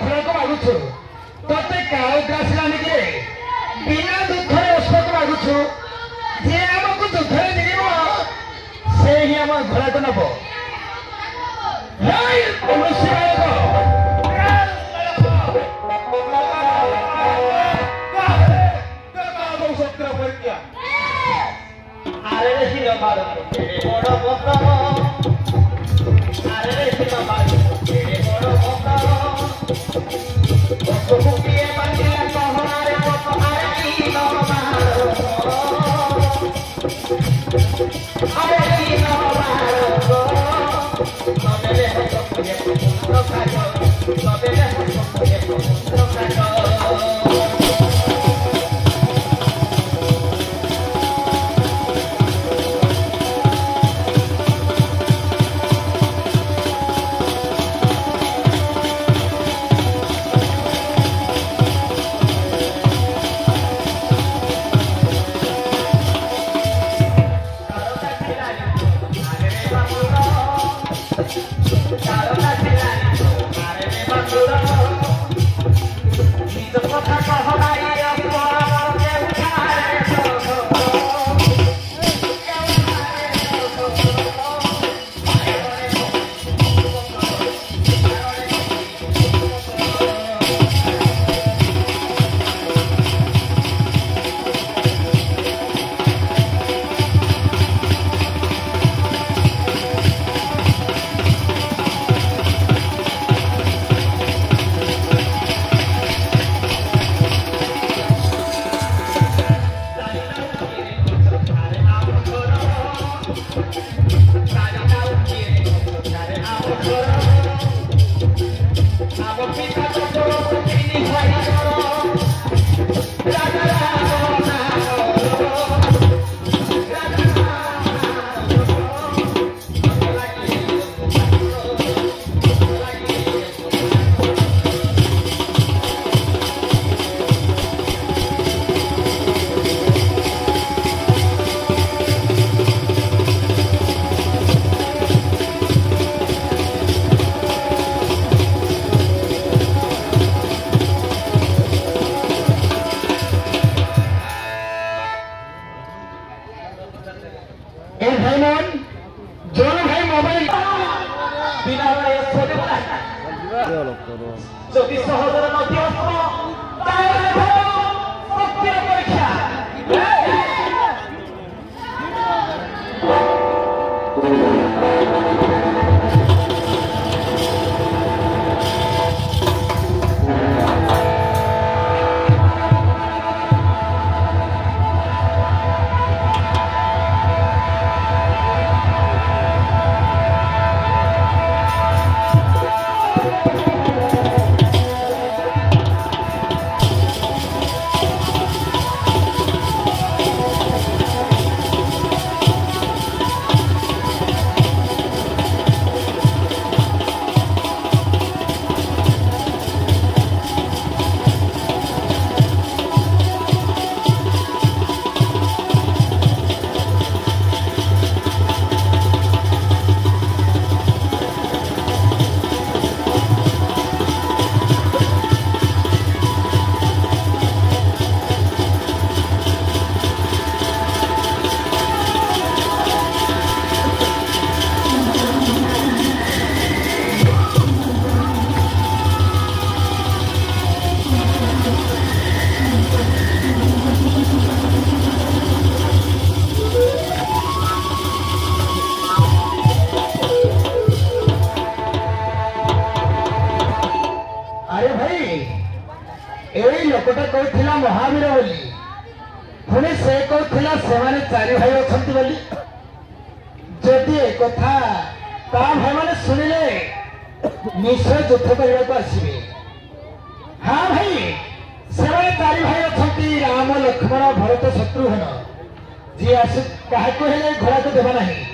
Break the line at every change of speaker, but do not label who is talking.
घोड़ा को मागुछु तोते काउ ग्रासलानी के बिना दुखरे ଔଷଧ मागुछु जे हमको दुखरे दिबो से ही हम घोड़ा को नबो हाय मनुष्य को
अरे रे सिंह मारो तेरे बड़ बता अरे रे सिंह मारो तेरे बड़ बता मुखिए बंदिया कहरे बता अरे की न मारो अरे की न मारो सबेले हम मुझे पुत्र खाजो सबेले हम मुझे पुत्र खाजो যদি সহজর মধ্যস্থ তাহলে শক্তির পরীক্ষা लोकटा कहला महावीर बोली पुणी से कहला से चारि भाई अच्छा बोली जदि एक कथा ता भाई मैंने शुणिले निश्चय युद्ध करने को आसवे। हाँ भाई से चारि भाई अच्छा राम लक्ष्मण भरत शत्रुघ्न जी आस क्या घोड़ा को देवा नहीं